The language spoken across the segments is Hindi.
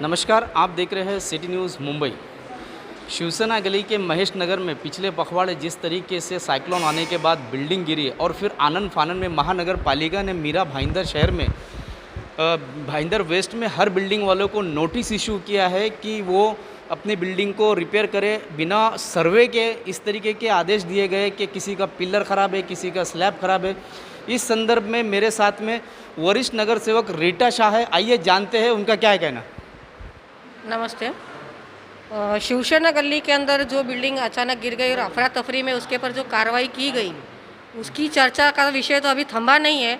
नमस्कार, आप देख रहे हैं सिटी न्यूज़ मुंबई। शिवसेना गली के महेश नगर में पिछले पखवाड़े जिस तरीके से साइक्लोन आने के बाद बिल्डिंग गिरी और फिर आनन फानन में महानगर पालिका ने मीरा भाईंदर शहर में भाईंदर वेस्ट में हर बिल्डिंग वालों को नोटिस इशू किया है कि वो अपनी बिल्डिंग को रिपेयर करे बिना सर्वे के। इस तरीके के आदेश दिए गए कि किसी का पिलर ख़राब है, किसी का स्लैब ख़राब है। इस संदर्भ में मेरे साथ में वरिष्ठ नगर सेवक रीटा शाह है। आइए जानते हैं उनका क्या है कहना। नमस्ते। शिवसेना गली के अंदर जो बिल्डिंग अचानक गिर गई और अफरा तफरी में उसके पर जो कार्रवाई की गई, उसकी चर्चा का विषय तो अभी थमा नहीं है।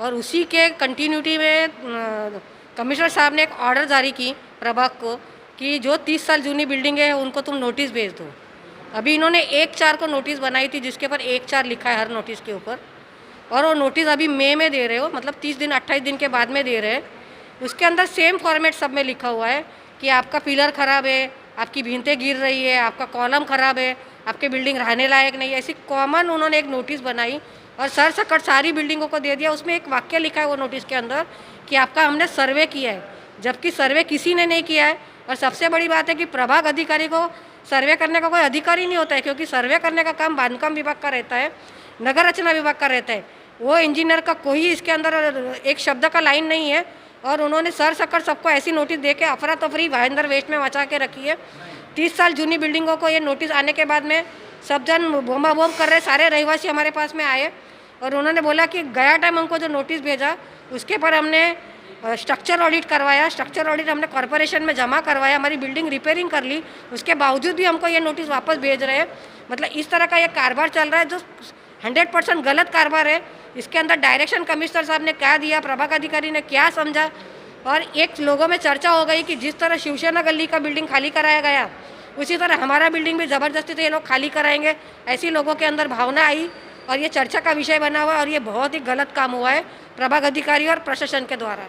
और उसी के कंटिन्यूटी में कमिश्नर साहब ने एक ऑर्डर जारी की प्रभाग को कि जो 30 साल जूनी बिल्डिंग है उनको तुम नोटिस भेज दो। अभी इन्होंने 1/4 को नोटिस बनाई थी जिसके ऊपर 1/4 लिखा है हर नोटिस के ऊपर, और वो नोटिस अभी मई में दे रहे हो, मतलब 30 दिन 28 दिन के बाद में दे रहे हैं। उसके अंदर सेम फॉर्मेट सब में लिखा हुआ है कि आपका पिलर ख़राब है, आपकी भिंतें गिर रही है, आपका कॉलम ख़राब है, आपकी बिल्डिंग रहने लायक नहीं है। ऐसी कॉमन उन्होंने एक नोटिस बनाई और सर सकट सारी बिल्डिंगों को दे दिया। उसमें एक वाक्य लिखा है वो नोटिस के अंदर कि आपका हमने सर्वे किया है, जबकि सर्वे किसी ने नहीं किया है। और सबसे बड़ी बात है कि प्रभाग अधिकारी को सर्वे करने का कोई अधिकार ही नहीं होता है, क्योंकि सर्वे करने का काम बांधकाम विभाग का रहता है, नगर रचना विभाग का रहता है। वो इंजीनियर का कोई इसके अंदर एक शब्द का लाइन नहीं है। और उन्होंने सर सकट सबको ऐसी नोटिस दे के अफरा तफरी भाईंदर वेस्ट में मचा के रखी है। 30 साल जूनी बिल्डिंगों को ये नोटिस आने के बाद में सब जन बोमा बोम कर रहे। सारे रहवासी हमारे पास में आए और उन्होंने बोला कि गया टाइम हमको जो नोटिस भेजा उसके पर हमने स्ट्रक्चर ऑडिट करवाया, स्ट्रक्चर ऑडिट हमने कॉरपोरेशन में जमा करवाया, हमारी बिल्डिंग रिपेयरिंग कर ली, उसके बावजूद भी हमको ये नोटिस वापस भेज रहे हैं। मतलब इस तरह का ये कारोबार चल रहा है जो 100% गलत कारोबार है। इसके अंदर डायरेक्शन कमिश्नर साहब ने क्या दिया, प्रभाग अधिकारी ने क्या समझा, और एक लोगों में चर्चा हो गई कि जिस तरह शिवसेना गली का बिल्डिंग खाली कराया गया उसी तरह हमारा बिल्डिंग भी ज़बरदस्ती से ये लोग खाली कराएंगे, ऐसी लोगों के अंदर भावना आई और ये चर्चा का विषय बना हुआ है। और ये बहुत ही गलत काम हुआ है प्रभाग अधिकारी और प्रशासन के द्वारा।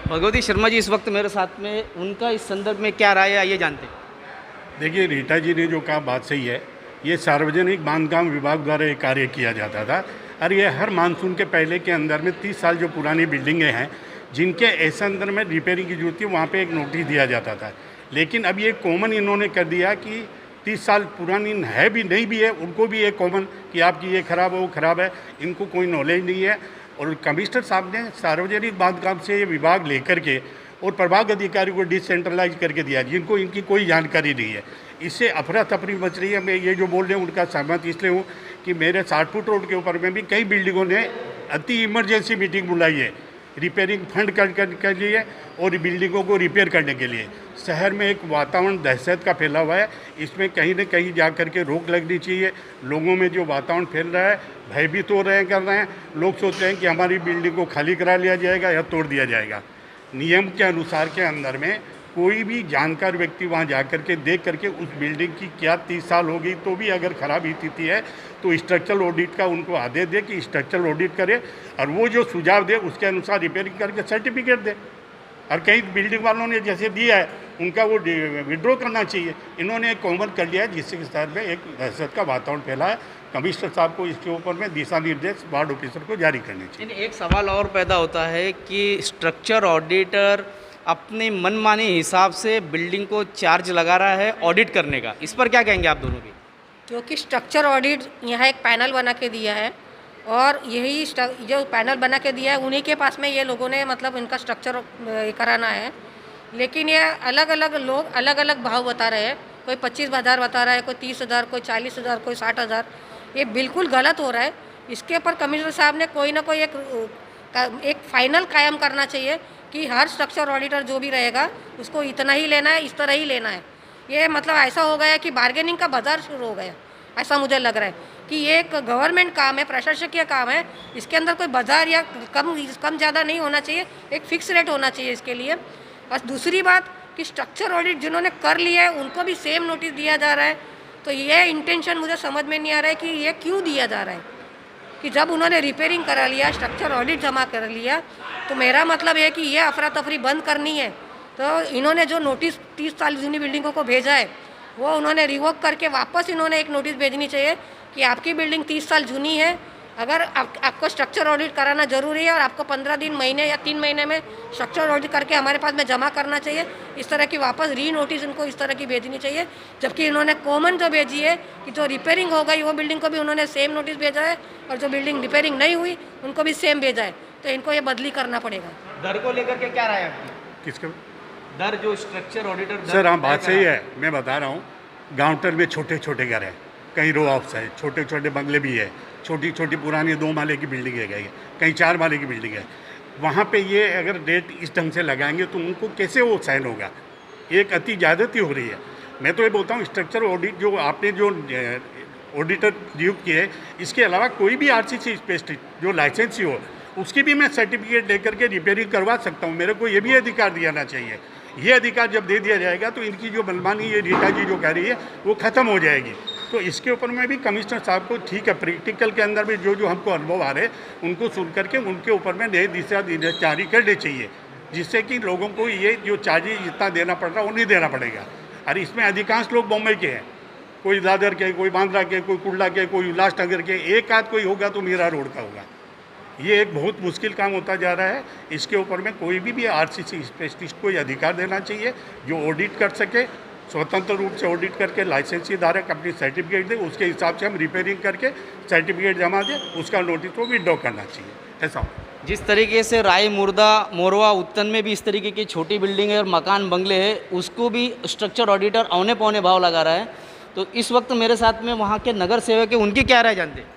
भगवती शर्मा जी इस वक्त मेरे साथ में, उनका इस संदर्भ में क्या राय है आइए जानते हैं। देखिए, रीटा जी ने जो कहा बात सही है। ये सार्वजनिक बांधकाम विभाग द्वारा ये कार्य किया जाता था और ये हर मानसून के पहले के अंदर में 30 साल जो पुरानी बिल्डिंगें हैं जिनके ऐसे अंदर में रिपेयरिंग की जरूरत थी वहाँ पे एक नोटिस दिया जाता था। लेकिन अब ये कॉमन इन्होंने कर दिया कि 30 साल पुरानी है भी नहीं भी है उनको भी एक कॉमन कि आपकी ये ख़राब है वो ख़राब है, इनको कोई नॉलेज नहीं है। और कमिश्नर साहब ने सार्वजनिक बांधकाम से ये विभाग लेकर के और प्रभाग अधिकारी को डिसेंट्रलाइज करके दिया जिनको इनकी कोई जानकारी नहीं है। इससे अफरा तफरी मच रही है। मैं ये जो बोल रहे हैं उनका सहमत इसलिए हूँ कि मेरे 60 फुट रोड के ऊपर में भी कई बिल्डिंगों ने अति इमरजेंसी मीटिंग बुलाई है रिपेयरिंग फंड के लिए और बिल्डिंगों को रिपेयर करने के लिए। शहर में एक वातावरण दहशत का फैला हुआ है, इसमें कहीं न कहीं जा कर के रोक लगनी चाहिए। लोगों में जो वातावरण फैल रहा है, भयभीत हो रहे हैं, कर रहे हैं, लोग सोच रहे हैं कि हमारी बिल्डिंग को खाली करा लिया जाएगा या तोड़ दिया जाएगा। नियम के अनुसार के अंदर में कोई भी जानकार व्यक्ति वहाँ जा कर के देख करके उस बिल्डिंग की क्या 30 साल हो गई तो भी अगर ख़राब स्थिति है तो स्ट्रक्चरल ऑडिट का उनको आदेश दे कि स्ट्रक्चरल ऑडिट करे और वो जो सुझाव दे उसके अनुसार रिपेयरिंग करके सर्टिफिकेट दे। और कई बिल्डिंग वालों ने जैसे दिया है उनका वो विड्रॉ करना चाहिए। इन्होंने एक कॉमन कर लिया है जिससे शहर में एक दहशत का वातावरण फैला है। कमिश्नर साहब को इसके ऊपर में दिशा निर्देश वार्ड ऑफिसर को जारी करने चाहिए। एक सवाल और पैदा होता है कि स्ट्रक्चर ऑडिटर अपने मनमाने हिसाब से बिल्डिंग को चार्ज लगा रहा है ऑडिट करने का, इस पर क्या कहेंगे आप दोनों की? क्योंकि स्ट्रक्चर ऑडिट यहाँ एक पैनल बना के दिया है और यही जो पैनल बना के दिया है उन्हीं के पास में ये लोगों ने मतलब इनका स्ट्रक्चर कराना है। लेकिन ये अलग अलग लोग अलग अलग भाव बता रहे हैं। कोई 25,000 बता रहा है, कोई 30,000, कोई 40,000, कोई 60,000। ये बिल्कुल गलत हो रहा है। इसके ऊपर कमिश्नर साहब ने कोई ना कोई एक फाइनल कायम करना चाहिए कि हर स्ट्रक्चर ऑडिटर जो भी रहेगा उसको इतना ही लेना है, इस तरह ही लेना है। ये मतलब ऐसा हो गया कि बार्गेनिंग का बाजार शुरू हो गया, ऐसा मुझे लग रहा है कि ये एक गवर्नमेंट काम है, प्रशासकीय काम है। इसके अंदर कोई बाजार या कम ज़्यादा नहीं होना चाहिए, एक फिक्स रेट होना चाहिए इसके लिए। बस दूसरी बात कि स्ट्रक्चर ऑडिट जिन्होंने कर लिया है उनको भी सेम नोटिस दिया जा रहा है। तो ये इंटेंशन मुझे समझ में नहीं आ रहा है कि ये क्यों दिया जा रहा है कि जब उन्होंने रिपेयरिंग करा लिया, स्ट्रक्चर ऑडिट जमा कर लिया, तो मेरा मतलब है कि ये अफरा तफरी बंद करनी है। तो इन्होंने जो नोटिस 30 साल जूनी बिल्डिंगों को भेजा है वो उन्होंने रिवोक करके वापस इन्होंने एक नोटिस भेजनी चाहिए कि आपकी बिल्डिंग 30 साल जूनी है, अगर आपको स्ट्रक्चर ऑडिट कराना जरूरी है और आपको 15 दिन, महीने या 3 महीने में स्ट्रक्चर ऑडिट करके हमारे पास में जमा करना चाहिए। इस तरह की वापस री नोटिस इनको इस तरह की भेजनी चाहिए। जबकि इन्होंने कॉमन जो भेजी है कि जो रिपेयरिंग हो गई वो बिल्डिंग को भी उन्होंने सेम नोटिस भेजा है और जो बिल्डिंग रिपेयरिंग नहीं हुई उनको भी सेम भेजा है। तो इनको ये बदली करना पड़ेगा। दर को लेकर के क्या राय है आपकी? किसका दर जो स्ट्रक्चर ऑडिटर सर, हाँ बात सही है। मैं बता रहा हूँ, गांवटर में छोटे छोटे घर हैं, कहीं रो हाउस है, छोटे छोटे बंगले भी है, छोटी छोटी पुरानी 2 माले की बिल्डिंग है, कहीं 4 माले की बिल्डिंग है। वहाँ पे ये अगर रेट इस ढंग से लगाएंगे तो उनको कैसे वो साइन होगा? एक अति ज़्यादती हो रही है। मैं तो ये बोलता हूँ स्ट्रक्चर ऑडिट जो आपने जो ऑडिटर नियुक्त किए है, इसके अलावा कोई भी RCC स्पेशलिस्ट जो लाइसेंसी हो उसकी भी मैं सर्टिफिकेट लेकर के रिपेयरिंग करवा सकता हूँ। मेरे को ये भी अधिकार दिया चाहिए। ये अधिकार जब दे दिया जाएगा तो इनकी जो मनमानी ये रीटा जी जो कह रही है वो ख़त्म हो जाएगी। तो इसके ऊपर मैं भी कमिश्नर साहब को, ठीक है, प्रैक्टिकल के अंदर भी जो जो हमको अनुभव आ रहे हैं उनको सुन करके उनके ऊपर में नए दिशा जारी करने चाहिए, जिससे कि लोगों को ये जो चार्जेज जितना देना पड़ रहा है वो नहीं देना पड़ेगा। और इसमें अधिकांश लोग बम्बई के हैं, कोई दादर के, कोई बांद्रा के, कोई कुर्ला के, कोई उल्लासनगर के, एक आध कोई होगा तो मीरा रोड का होगा। ये एक बहुत मुश्किल काम होता जा रहा है। इसके ऊपर में कोई भी RCC स्पेशलिस्ट को ये अधिकार देना चाहिए जो ऑडिट कर सके, स्वतंत्र रूप से ऑडिट करके लाइसेंसी धारक अपनी सर्टिफिकेट दे, उसके हिसाब से हम रिपेयरिंग करके सर्टिफिकेट जमा दें, उसका नोटिस को विड्रॉ करना चाहिए। ऐसा जिस तरीके से राय मुर्दा, मोरवा, उत्तन में भी इस तरीके की छोटी बिल्डिंग है और मकान बंगले है, उसको भी स्ट्रक्चर ऑडिटर औने पौने भाव लगा रहा है। तो इस वक्त मेरे साथ में वहाँ के नगर सेवक है, उनकी क्या राय जानते हैं?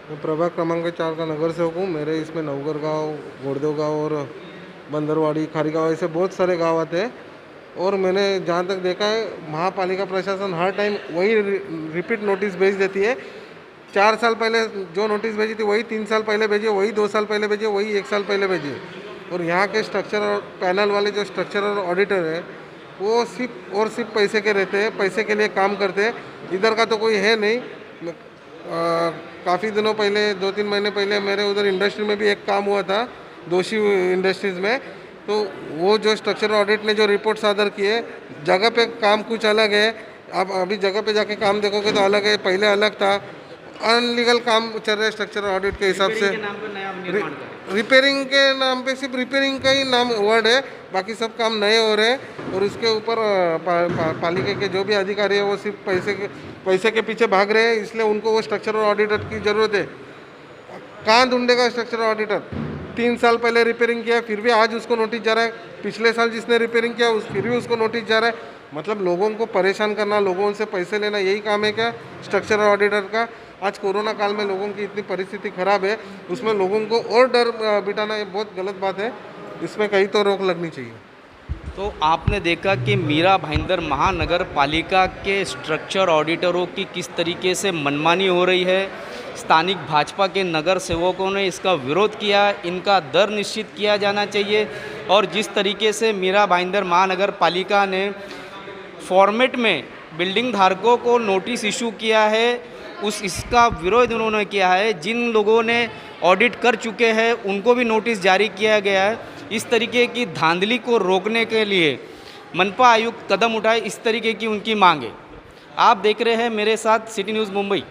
मैं प्रभाग क्रमांक 4 का नगर सेवक हूँ। मेरे इसमें नवगर गांव, गोड़देव गांव और बंदरवाड़ी, खारीगांव ऐसे बहुत सारे गांव आते हैं। और मैंने जहाँ तक देखा है, महापालिका प्रशासन हर टाइम वही रिपीट नोटिस भेज देती है। 4 साल पहले जो नोटिस भेजी थी वही 3 साल पहले भेजी, वही 2 साल पहले भेजी, वही 1 साल पहले भेजी। और यहाँ के स्ट्रक्चर और पैनल वाले जो स्ट्रक्चरल ऑडिटर है वो सिर्फ पैसे के रहते हैं, पैसे के लिए काम करते हैं। इधर का तो कोई है नहीं। काफ़ी दिनों पहले, 2-3 महीने पहले मेरे उधर इंडस्ट्री में भी एक काम हुआ था, दोषी इंडस्ट्रीज़ में। तो वो जो स्ट्रक्चर ऑडिट ने जो रिपोर्ट सादर किए, जगह पे काम कुछ अलग है। आप अभी जगह पे जाके काम देखोगे तो अलग है, पहले अलग था। अनलीगल काम चल रहा है स्ट्रक्चर ऑडिट के हिसाब से। रिपेयरिंग के नाम पे सिर्फ रिपेयरिंग का ही नाम वर्ड है, बाकी सब काम नए हो रहे हैं। और इसके ऊपर पालिका के जो भी अधिकारी है वो सिर्फ पैसे के पीछे भाग रहे हैं, इसलिए उनको वो स्ट्रक्चरल ऑडिटर की ज़रूरत है। कहाँ ढूंढेगा स्ट्रक्चरल ऑडिटर? 3 साल पहले रिपेयरिंग किया फिर भी आज उसको नोटिस जा रहा है, पिछले साल जिसने रिपेयरिंग किया फिर भी उसको नोटिस जा रहा है। मतलब लोगों को परेशान करना, लोगों से पैसे लेना, यही काम है क्या स्ट्रक्चरल ऑडिटर का? आज कोरोना काल में लोगों की इतनी परिस्थिति खराब है, उसमें लोगों को और डर बिठाना ये बहुत गलत बात है। इसमें कहीं तो रोक लगनी चाहिए। तो आपने देखा कि मीरा भाईंदर महानगर पालिका के स्ट्रक्चर ऑडिटरों की किस तरीके से मनमानी हो रही है। स्थानिक भाजपा के नगर सेवकों ने इसका विरोध किया, इनका दर निश्चित किया जाना चाहिए। और जिस तरीके से मीरा भाईंदर महानगर पालिका ने फॉर्मेट में बिल्डिंग धारकों को नोटिस इशू किया है, इसका विरोध उन्होंने किया है। जिन लोगों ने ऑडिट कर चुके हैं उनको भी नोटिस जारी किया गया है। इस तरीके की धांधली को रोकने के लिए मनपा आयुक्त कदम उठाए, इस तरीके की उनकी मांग है। आप देख रहे हैं मेरे साथ सिटी न्यूज़ मुंबई।